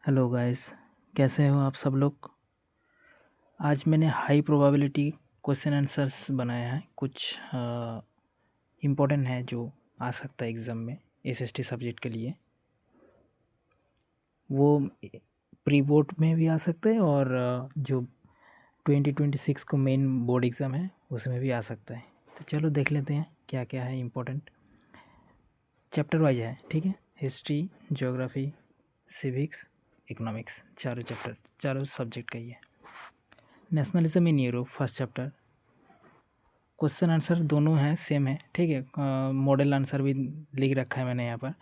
Hello guys, कैसे हो आप सब लोग। आज मैंने हाई प्रोबेबिलिटी क्वेश्चन आंसर्स बनाया है। कुछ इम्पोर्टेंट है जो आ सकता है एग्ज़ाम में एसएसटी सब्जेक्ट के लिए। वो प्री बोर्ड में भी आ सकता है और जो 2026 को मेन बोर्ड एग्ज़ाम है उसमें भी आ सकता है। तो चलो देख लेते हैं क्या क्या है इम्पोर्टेंट। चैप्टर वाइज है, ठीक है। हिस्ट्री, ज्योग्राफी, सिविक्स, इकोनॉमिक्स, चारों चैप्टर, चारों सब्जेक्ट का ही है। Nationalism in Europe first chapter. Question answer दोनों हैं, सेम है, ठीक है। मॉडल आंसर भी लिख रखा है मैंने यहाँ पर।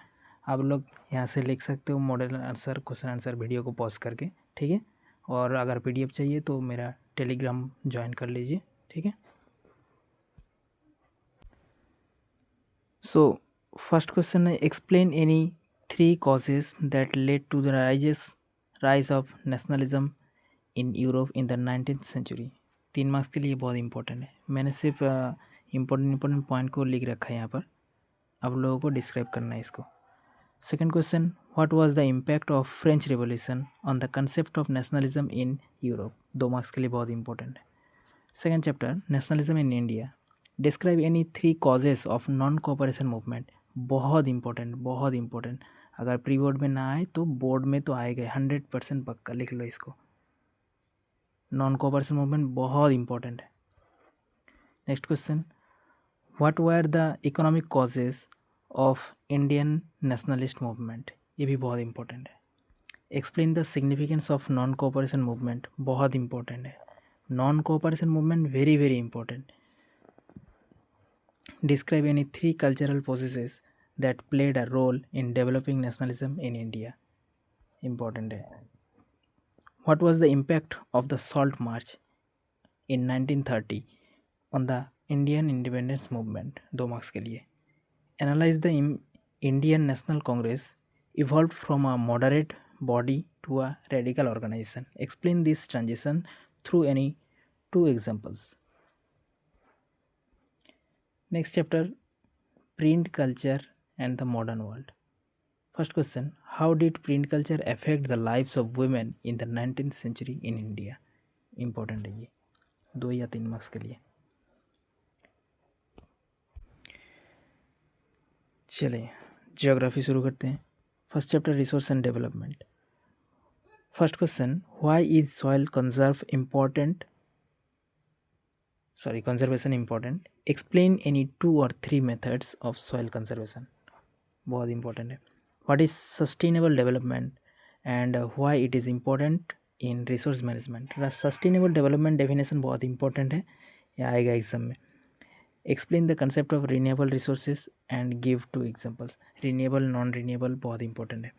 आप लोग यहाँ से लिख सकते हो model answer, question answer video को पॉज करके, ठीक है। और अगर पीडीएफ चाहिए तो मेरा टेलीग्राम ज्वाइन कर लीजिए, ठीक है। सो फर्स्ट क्वेश्चन है, explain any 3 causes that led to the rise of nationalism in Europe in the 19th century. 3 marks के लिए बहुत इंपॉर्टेंट है। मैंने सिर्फ इम्पोर्टेंट पॉइंट को लिख रखा है यहाँ पर, अब लोगों को डिस्क्राइब करना है इसको। Second question, what was the impact of French revolution on the concept of nationalism in Europe. 2 marks के लिए बहुत इंपॉर्टेंट है। Second chapter, nationalism in India. Describe any 3 causes of non cooperation movement. बहुत important, बहुत important. अगर pre board में ना आए तो बोर्ड में तो आएगा 100% पक्का, लिख लो इसको। नॉन कोऑपरेशन मूवमेंट बहुत इंपॉर्टेंट है। Next question, what were the economic causes of Indian nationalist movement. ये भी बहुत इंपॉर्टेंट है। Explain the significance of non cooperation movement. बहुत इंपॉर्टेंट है। Non cooperation movement very very important. Describe any 3 cultural processes that played a role in developing nationalism in India. Important है। What was the impact of the salt march in 1930 on the Indian independence movement. 2 marks के लिए। Analyse the Indian National Congress evolve from a moderate body to a radical organisation. Explain this transition through any 2 examples. Next chapter, print culture and the modern world. First question, how did print culture affect the lives of women in the 19th century in India. Important है ये, 2 या 3 marks के लिए। चलिए geography शुरू करते हैं। First chapter, resource and development. First question, why is soil conservation important. Explain any 2 और 3 मेथड्स ऑफ सॉइल कंजर्वेशन। बहुत इंपॉर्टेंट है। What is sustainable development and why it is important in resource management. Sustainable development definition बहुत important है, यह आएगा exam में। Explain the concept of renewable resources and give 2 examples. Renewable, non renewable बहुत important है।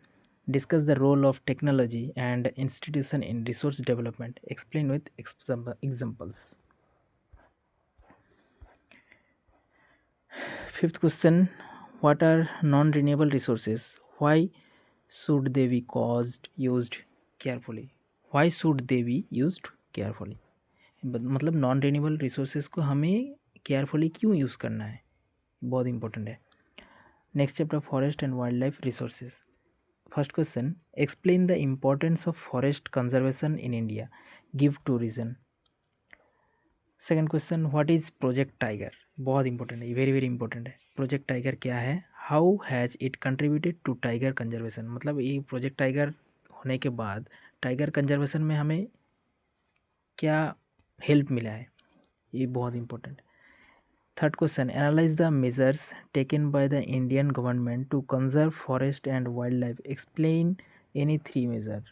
Discuss the role of technology and institution in resource development. Explain with examples. Fifth question, what are non-renewable resources, why should they be used carefully। why should they be used carefully, मतलब non renewable resources को हमें carefully क्यों use करना है, बहुत important है। Next chapter, forest and wild life resources. First question, explain the importance of forest conservation in India, give 2 reason. Second question, what is project tiger. बहुत important है, very very important है। Project tiger क्या है, how has it contributed to tiger conservation. मतलब ये project tiger होने के बाद टाइगर कंजर्वेशन में हमें क्या हेल्प मिला है, ये बहुत इंपॉर्टेंट है। Third question, analyse the measures taken by the Indian government to conserve forest and wild life. Explain any 3 measure.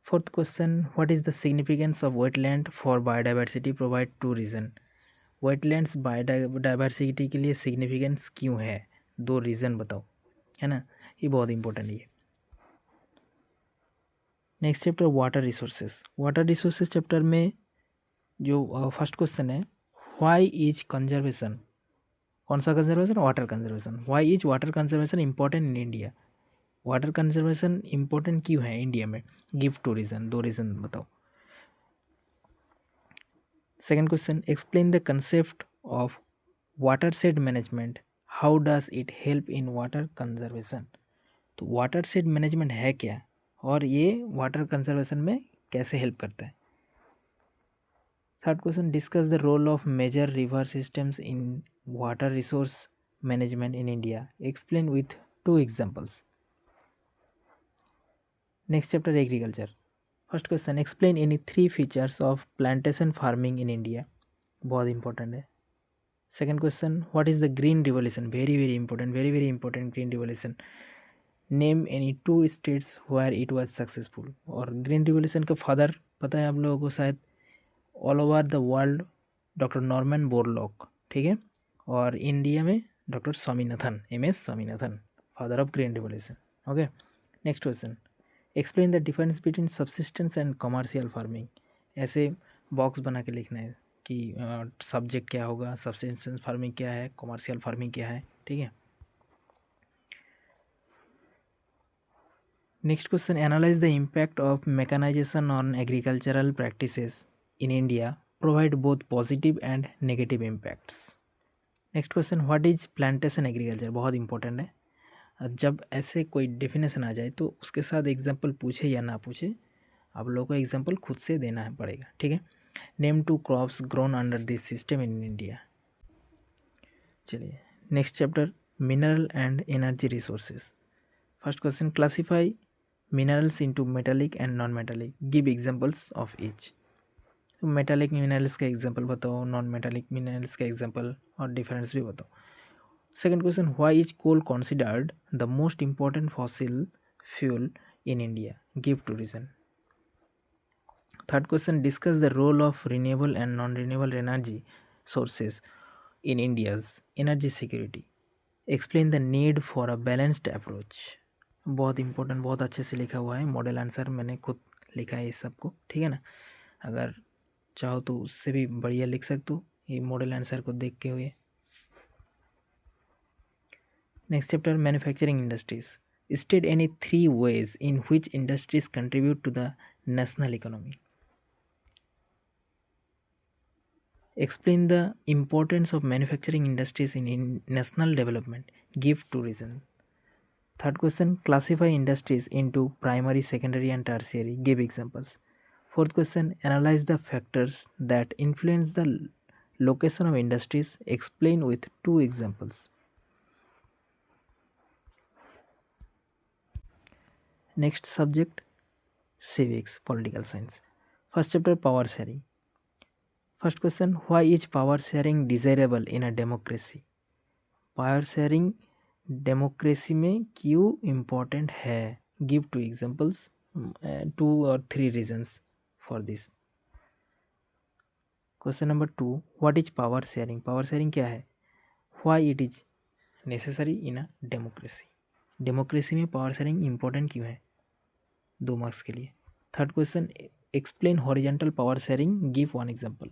Fourth question, what is the significance of wetland for biodiversity, provide 2 reason. Wetlands biodiversity के लिए significance क्यों है, 2 reason बताओ, है ना, ये बहुत important है। Next chapter, water resources. Water resources chapter में जो फर्स्ट क्वेश्चन है, व्हाई इज कंजर्वेशन, कौन सा conservation, water conservation. Why is water conservation important in India, water conservation important क्यों है इंडिया में, गिव 2 रीज़न, 2 रीज़न बताओ। Second question, explain the concept of watershed management, how does it help in water conservation. तो watershed management है क्या, और ये water conservation में कैसे हेल्प करता है। Third question, discuss the role of major river systems in water resource management in India, explain with 2 examples. Next chapter agriculture. First question, explain any 3 features of plantation farming in India, बहुत important है। Second question, what is the green revolution, very very important green revolution, name any 2 states where it was successful. और green revolution का father पता है आप लोगों को शायद, all over the world doctor Norman Borlaug, ठीक है। और इंडिया में doctor Swaminathan, MS Swaminathan, father of green revolution. Okay, next question, explain the difference between subsistence and commercial farming. ऐसे बॉक्स बना के लिखना है कि सब्जेक्ट क्या होगा, सब्सिस्टेंस फार्मिंग क्या है, कमर्शियल फार्मिंग क्या है, ठीक है। Next question, analyse the impact of mechanisation on agricultural practices in India, provide both positive and negative impacts. Next question, what is plantation agriculture, बहुत इंपॉर्टेंट है। जब ऐसे कोई डेफिनेशन आ जाए तो उसके साथ एग्जाम्पल पूछे या ना पूछे, आप लोगों को एग्जाम्पल खुद से देना है पड़ेगा, ठीक है। Name 2 crops grown under this system in India. चलिए next chapter, mineral and energy resources. First question, classify minerals into metallic and non metallic, give examples of each. Metallic minerals का एग्जांपल बताओ, नॉन मेटालिक मिनरल्स का example और difference भी बताओ। Second question, why is coal considered the most important fossil fuel in India, give 2 reason. Third question, discuss the role of renewable and non renewable energy sources in India's energy security, explain the need for a balanced approach. बहुत important, बहुत अच्छे से लिखा हुआ है, model answer मैंने खुद लिखा है इस सबको, ठीक है ना। अगर चाहो तो उससे भी बढ़िया लिख सकते हो ये मॉडल आंसर को देख के हुए। Next chapter, manufacturing industries, state any 3 ways in which industries contribute to the national economy, explain the importance of manufacturing industries in national development, give 2 reasons. Third question, classify industries into primary, secondary and tertiary, give examples. Fourth question, analyze the factors that influence the location of industries, explain with 2 examples. Next subject, civics, political science. First chapter, power sharing. First question, why is power sharing desirable in a democracy? Power sharing democracy में क्यों important है, give 2 examples, 2 और 3 reasons for this. Question number 2, what is power sharing, power sharing क्या है, why it is necessary in a democracy, democracy में power sharing important क्यों है, 2 marks के लिए। Third question, explain horizontal power sharing, give 1 example.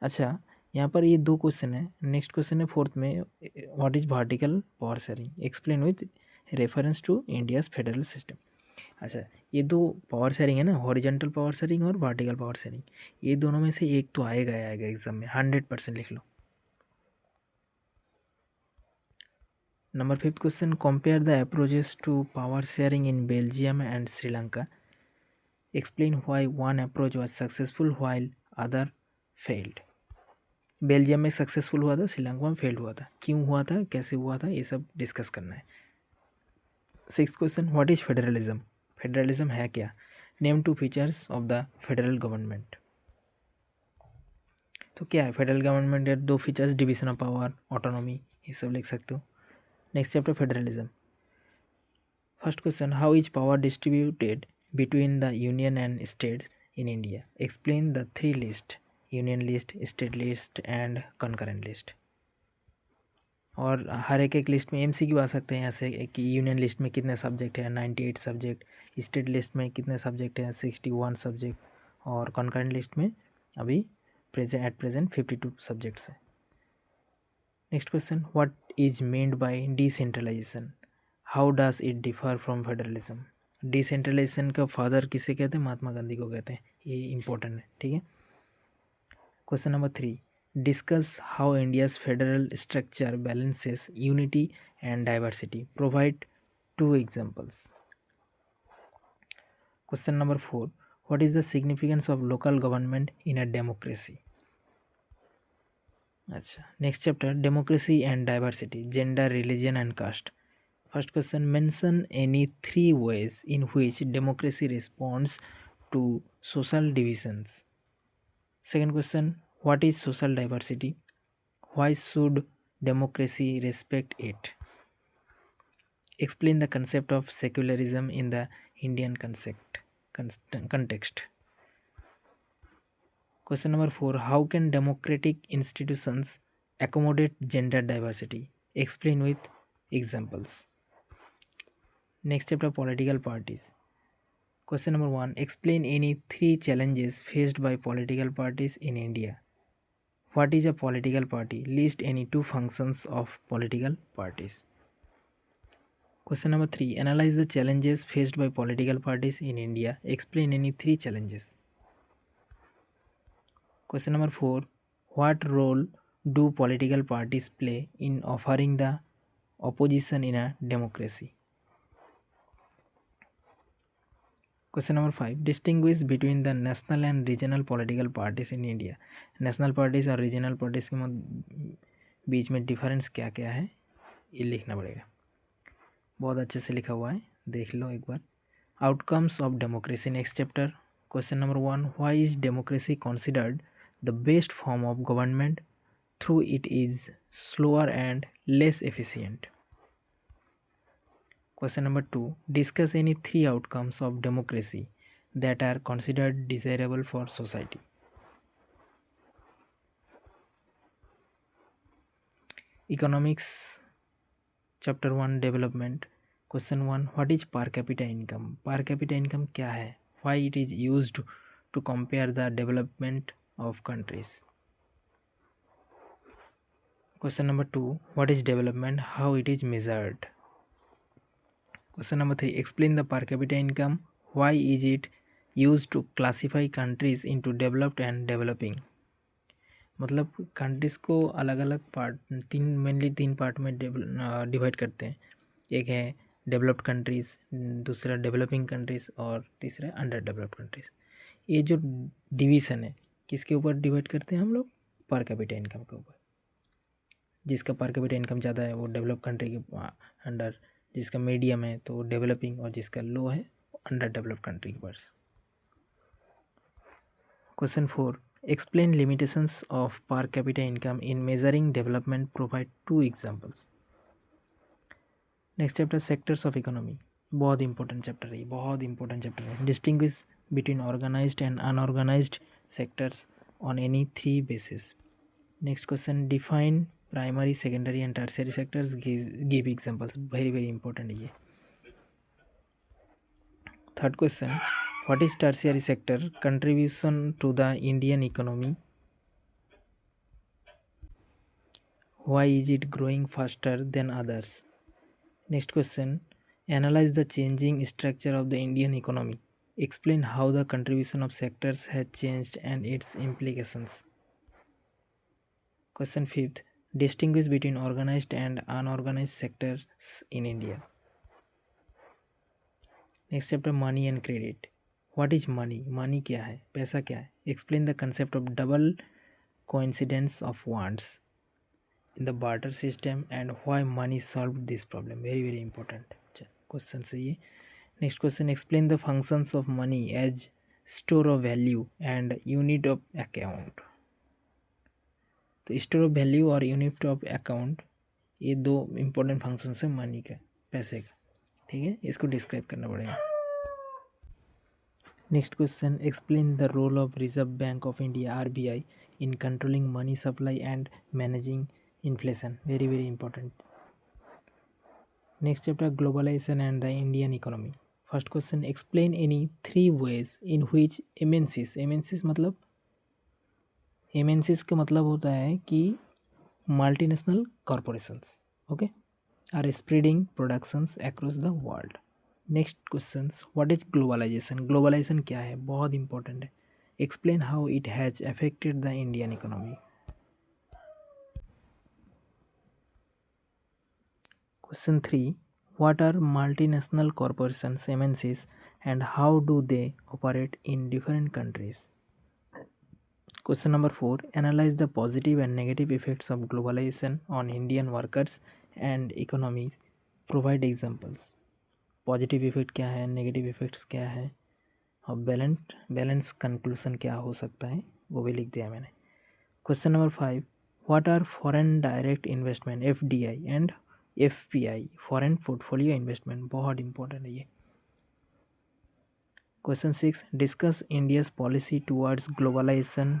अच्छा, यहाँ पर ये 2 क्वेश्चन है। नेक्स्ट क्वेश्चन है फोर्थ में, what is vertical power sharing, explain with reference to India's federal system. अच्छा, ये 2 पावर शेयरिंग है ना, हॉरिजेंटल पावर शेयरिंग और वर्टिकल पावर शेयरिंग, ये दोनों में से एक तो आएगा एग्जाम में, 100% लिख लो। Number 5th question, compare the approaches to power sharing in Belgium and Sri Lanka, explain why one approach was successful while other failed. Belgium में सक्सेसफुल हुआ था, श्रीलंका में फेल्ड हुआ था, क्यों हुआ था, कैसे हुआ था, ये सब डिस्कस करना है। 6th question, what is federalism, federalism है क्या, name 2 features of the federal government. तो क्या है federal government, 2 features, division of power, autonomy, ये सब लिख सकते हो। Next chapter, federalism. First question, how is power distributed between the union and states in India, explain the 3 list, union list, state list and concurrent list. और हर एक list में MCQ आ सकते हैं ऐसे कि यूनियन लिस्ट में कितने सब्जेक्ट हैं, 98 सब्जेक्ट, स्टेट लिस्ट में कितने सब्जेक्ट हैं, 61 सब्जेक्ट, और कॉन्करेंट लिस्ट में अभी एट प्रेजेंट 52 सब्जेक्ट्स हैं। Next question, what is meant by decentralisation, how does it differ from federalism. Decentralisation का फादर किसे कहते हैं, महात्मा गांधी को कहते हैं, ये इंपॉर्टेंट है, ठीक है। Question number 3, discuss how India's federal structure balances unity and diversity, provide 2 examples. Question number 4. What is the significance of local government in a democracy? Acha. Next chapter, democracy and diversity, gender, religion and caste. First question, mention any three ways in which democracy responds to social divisions. Second question, what is social diversity? Why should democracy respect it? Explain the concept of secularism in the Indian context. Question number 4, how can democratic institutions accommodate gender diversity? Explain with examples. Next chapter, political parties. Question number 1, explain any three challenges faced by political parties in India. What is a political party? List any two functions of political parties. Question number 3, analyze the challenges faced by political parties in India. Explain any three challenges. Question number 4, what role do political parties play in offering the opposition in a democracy? Question number 5, distinguish between the national and regional political parties in India. National parties और regional parties के बीच में difference क्या क्या है ये लिखना पड़ेगा. बहुत अच्छे से लिखा हुआ है, देख लो एक बार. Outcomes of democracy, next chapter. Question number 1, why is democracy considered the best form of government through it is slower and less efficient. Question number 2, discuss any three outcomes of democracy that are considered desirable for society. Economics, chapter 1, development. Question 1, what is per capita income? Per capita income क्या है? Why it is used to compare the development of countries? Question number 2, what is development? How it is measured? Question number 3, explain the per capita income. Why is it used to classify countries into developed and developing? मतलब countries को अलग अलग part mainly तीन part में divide करते हैं. एक है डेवलप्ड कंट्रीज़, दूसरा डेवलपिंग कंट्रीज़ और तीसरा अंडर डेवलप्ड कंट्रीज़. ये जो डिवीज़न है किसके ऊपर डिवाइड करते हैं हम लोग? पर कैपिटा इनकम के ऊपर. जिसका पर कैपिटा इनकम ज़्यादा है वो डेवलप कंट्री के अंडर, जिसका मीडियम है तो डेवलपिंग और जिसका लो है अंडर डेवलप्ड कंट्री के पास. Question 4, explain limitations of per capita income in measuring development. Provide two examples. Next chapter, sectors of economy. बहुत इंपॉर्टेंट चैप्टर है, बहुत इंपॉर्टेंट चैप्टर है. Distinguish between organised and unorganised sectors on any three basis. Next question, define primary, secondary and tertiary sectors. Give examples. Very very important है ये. Third question, what is tertiary sector? Contribution to the Indian economy. Why is it growing faster than others? Next question, analyze the changing structure of the Indian economy. Explain how the contribution of sectors has changed and its implications. Question 5, distinguish between organized and unorganized sectors in India. Next chapter, money and credit. What is money? Money क्या है? पैसा क्या है? Explain the concept of double coincidence of wants in the barter system and why money solved this problem. Very very important question है ये. Next question, explain the functions of money as store of value and unit of account. तो store of value और unit of account ये दो important functions है money का, पैसे का. ठीक है, इसको डिस्क्राइब करना पड़ेगा. Next question, explain the role of Reserve Bank of India RBI in controlling money supply and managing inflation. Very very important. Next chapter, globalization and the Indian economy. First question, explain any three ways in which MNCs मतलब MNCs का मतलब होता है कि multinational corporations, okay, are spreading productions across the world. Next question, what is globalisation? Globalisation क्या है? बहुत important है. Explain how it has affected the Indian economy. Question 3, what are multinational corporations MNCs and how do they operate in different countries? Question number 4. Analyze the positive and negative effects of globalization on Indian workers and economies. Provide examples. Positive effect क्या है, negative effects क्या है और balance conclusion क्या हो सकता है, वो भी लिख दिया मैंने. Question number 5. What are foreign direct investment FDI and FPI, foreign portfolio investment, बहुत इंपॉर्टेंट है ये. Question 6. Discuss India's policy towards globalisation.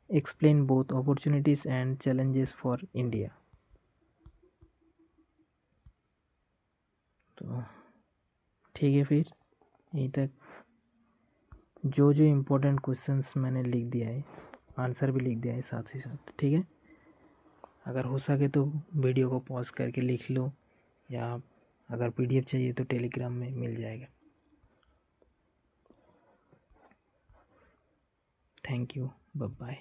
Explain both opportunities and challenges for India. तो ठीक है, फिर यहीं तक जो इम्पोर्टेंट क्वेश्चंस मैंने लिख दिया है, आंसर भी लिख दिया है साथ ही साथ. ठीक है, अगर हो सके तो वीडियो को पॉज करके लिख लो, या अगर PDF चाहिए तो टेलीग्राम में मिल जाएगा. Thank you, bye bye.